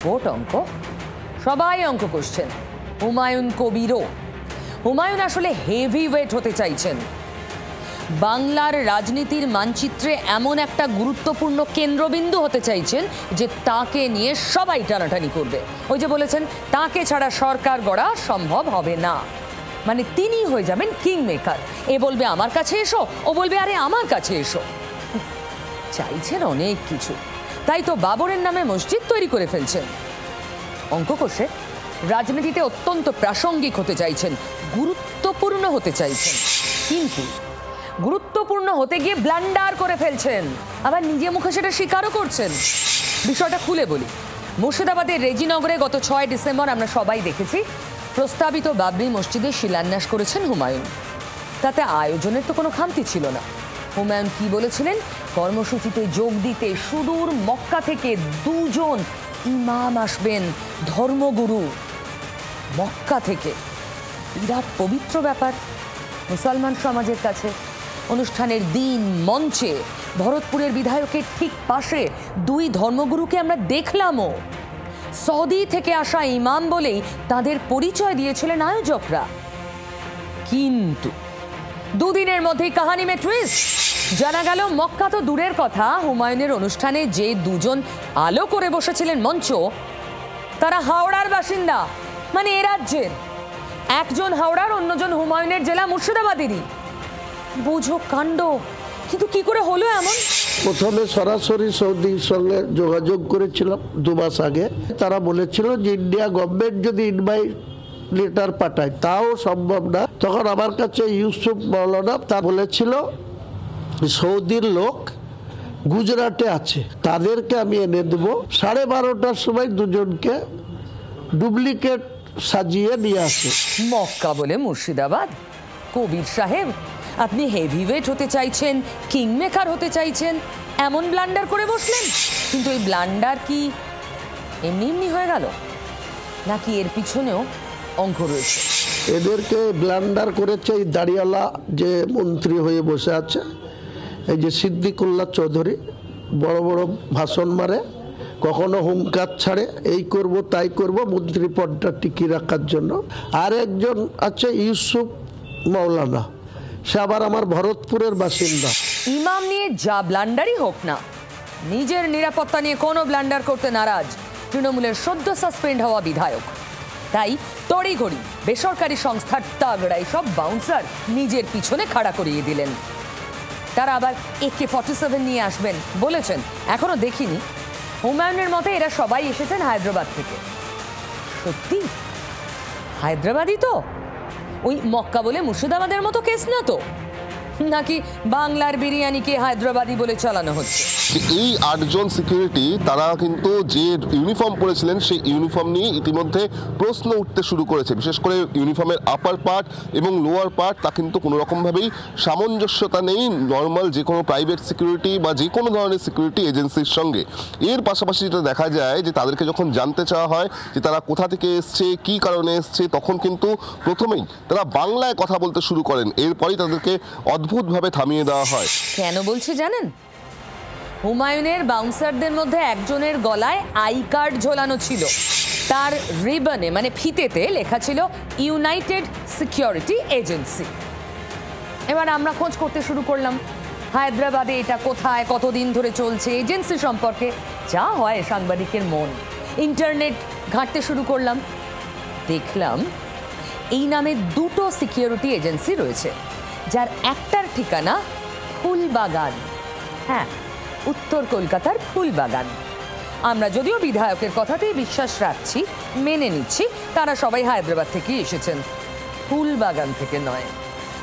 Report অঙ্ক, সবাই অঙ্ক করছেন। হুমায়ুন কবিরও। হুমায়ুন আসলে হেভি ওয়েট হতে চাইছেন, বাংলার রাজনীতির মানচিত্রে এমন একটা গুরুত্বপূর্ণ কেন্দ্রবিন্দু হতে চাইছেন যে তাকে নিয়ে সবাই টানাটানি করবে। ওই যে বলেছেন, তাকে ছাড়া সরকার গড়া সম্ভব হবে না, মানে তিনি হয়ে যাবেন কিং মেকার। এ বলবে আমার কাছে এসো, ও বলবে আরে আমার কাছে এসো। চাইছেন অনেক কিছু, তাই তো বাবরের নামে মসজিদ তৈরি করে ফেলছেন। অঙ্ক কষে রাজনীতিতে অত্যন্ত প্রাসঙ্গিক হতে চাইছেন, গুরুত্বপূর্ণ হতে চাইছেন, কিন্তু গুরুত্বপূর্ণ হতে গিয়ে ব্লান্ডার করে ফেলছেন, আবার নিজে মুখে সেটা স্বীকারও করছেন। বিষয়টা খুলে বলি। মুর্শিদাবাদের রেজিনগরে গত 6 ডিসেম্বর আমরা সবাই দেখেছি প্রস্তাবিত বাবরি মসজিদের শিলান্যাস করেছেন হুমায়ুন। তাতে আয়োজনের তো কোনো খামতি ছিল না। হুমায়ুন কি বলেছিলেন? কর্মসূচিতে যোগ দিতে সুদূর মক্কা থেকে 2 জন ইমাম আসবেন, ধর্মগুরু। মক্কা থেকে, বিরাট পবিত্র ব্যাপার মুসলমান সমাজের কাছে। অনুষ্ঠানের দিন মঞ্চে ভরতপুরের বিধায়কের ঠিক পাশে 2 ধর্মগুরুকে আমরা দেখলামও। সৌদি থেকে আসা ইমাম বলেই তাদের পরিচয় দিয়েছিলেন আয়োজকরা। কিন্তু 2 দিনের মধ্যেই কাহানি মে টুইস্ট। জানা গেল মক্কা তো দূরের কথা, হুমায়ুনের অনুষ্ঠানে যে 2 জন আলো করে বসেছিলেন মঞ্চ, তারা হাওড়ার বাসিন্দা, মানে এ রাজ্যের। একজন হাওড়ার, অন্যজন হুমায়ুনের জেলা মুর্শিদাবাদেরই। বুঝো কাণ্ড। কিন্তু কি করে হলো এমন? প্রথমে সরাসরি সৌদির সঙ্গে যোগাযোগ করেছিলাম 2 মাস আগে। তারা বলেছিল যে ইন্ডিয়া গভর্নমেন্ট যদি ইনভাইট লেটার পাঠায় তাও সম্ভব না। তখন আমার কাছে ইউসুফ মৌলানা তা বলেছিল সৌদির লোক গুজরাটে আছে, তাদেরকে আমি এনে দেবো। 12:30টার সময় 2 জনকে ডুপ্লিকেট সাজিয়ে নিয়ে আসে। মক্কা বলে মুর্শিদাবাদ। কবির সাহেব, আপনি হেভিওয়েট হতে চাইছেন, কিং মেকার হতে চাইছেন, এমন ব্লান্ডার করে বসলেন। কিন্তু এই ব্লান্ডার কি এমনি এমনি হয়ে গেল, নাকি এর পিছনেও অঙ্ক রয়েছে? এদেরকে ব্লান্ডার করেছে এই দাড়িওয়ালা যে মন্ত্রী হয়ে বসে আছে, এই যে সিদ্দিকুল্লাহ চৌধুরী। বড় বড় ভাষণ মারে, কখনো হুঙ্কার ছাড়ে, এই করব তাই করব মন্ত্রী পদটা টিকিয়ে রাখার জন্য। আর একজন আছে ইউসুফ মৌলানা, সে আবার আমার ভরতপুরের বাসিন্দা। ইমাম নিয়ে যা ব্লান্ডারই হোক না, নিজের নিরাপত্তা নিয়ে কোনো ব্লান্ডার করতে নারাজ তৃণমূলের সদ্য সাসপেন্ড হওয়া বিধায়ক। তাই তড়িঘড়ি বেসরকারি সংস্থার তাগড়াই সব বাউন্সার নিজের পিছনে খাড়া করিয়ে দিলেন। তারা আবার AK-47 নিয়ে আসবেন বলেছেন। এখনো দেখিনি। হুমায়ুনের মতে এরা সবাই এসেছেন হায়দ্রাবাদ থেকে। সত্যি হায়দ্রাবাদই তো? ওই মক্কা বলে মুর্শিদাবাদের মতো কেস না তো? নাকি বাংলার বিরিয়ানিকে হায়দ্রাবাদি বলে চালানো হচ্ছে? এই 8 জন সিকিউরিটি তারা কিন্তু যে ইউনিফর্ম পরেছিলেন সেই ইউনিফর্ম নিয়ে ইতিমধ্যে প্রশ্ন উঠতে শুরু করেছে। বিশেষ করে ইউনিফর্মের আপার পার্ট এবং লোয়ার পার্ট, তা কিন্তু কোনো রকমভাবেই সামঞ্জস্যতা নেই নর্মাল যে কোনো প্রাইভেট সিকিউরিটি বা যে কোনো ধরনের সিকিউরিটি এজেন্সির সঙ্গে। এর পাশাপাশি যেটা দেখা যায় যে তাদেরকে যখন জানতে চাওয়া হয় যে তারা কোথা থেকে এসছে, কী কারণে এসছে, তখন কিন্তু প্রথমেই তারা বাংলায় কথা বলতে শুরু করেন। এরপরই তাদেরকে অদ্ভুতভাবে থামিয়ে দেওয়া হয়। কেন বলছি জানেন? হুমায়ুনের বাউন্সারদের মধ্যে একজনের গলায় আই কার্ড ঝোলানো ছিল, তার রিবনে মানে ফিতেতে লেখা ছিল ইউনাইটেড সিকিউরিটি এজেন্সি। এবার আমরা খোঁজ করতে শুরু করলাম হায়দ্রাবাদে এটা কোথায়, কতদিন ধরে চলছে, এজেন্সি সম্পর্কে যা হয় সাংবাদিকের মন। ইন্টারনেট ঘাঁটতে শুরু করলাম, দেখলাম এই নামে 2টো সিকিউরিটি এজেন্সি রয়েছে, যার একটার ঠিকানা ফুলবাগান। হ্যাঁ, উত্তর কলকাতার ফুলবাগান। আমরা যদিও বিধায়কের কথাতেই বিশ্বাস রাখছি, মেনে নিচ্ছি তারা সবাই হায়দ্রাবাদ থেকেই এসেছেন, ফুলবাগান থেকে নয়।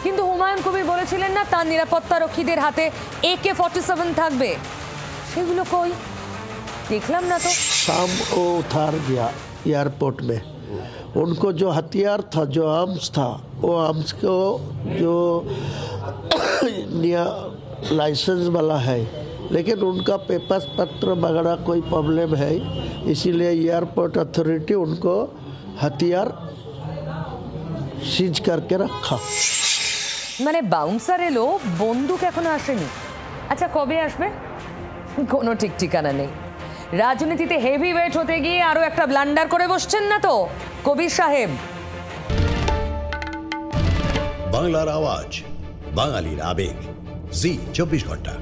কিন্তু হুমায়ুন কবির বলেছিলেন না তার নিরাপত্তা রক্ষীদের হাতে AK-47 থাকবে? সেগুলো কই? দেখলাম না তো। शाम वो उतार दिया एयरपोर्ट में। उनको जो हथियार था, जो आर्म्स था, वो आर्म्स को जो लाइसेंस वाला है, लेकिन उनका पेपर्स पत्र वगैरह कोई प्रॉब्लम है, इसीलिए एयरपोर्ट अथॉरिटी उनको हथियार सीज करके रखा। মানে বাউন্সার এলো, বন্দুক এখনো আসেনি। আচ্ছা কবে আসবে কোনো ঠিক ঠিকানা নেই। রাজনীতিতে হেভি ওয়েট হতে গিয়ে আরো একটা ব্লান্ডার করে বসছেন না তো কবির সাহেব? বাংলার আওয়াজ, বাঙালির আবেগ, জি 24 ঘন্টা।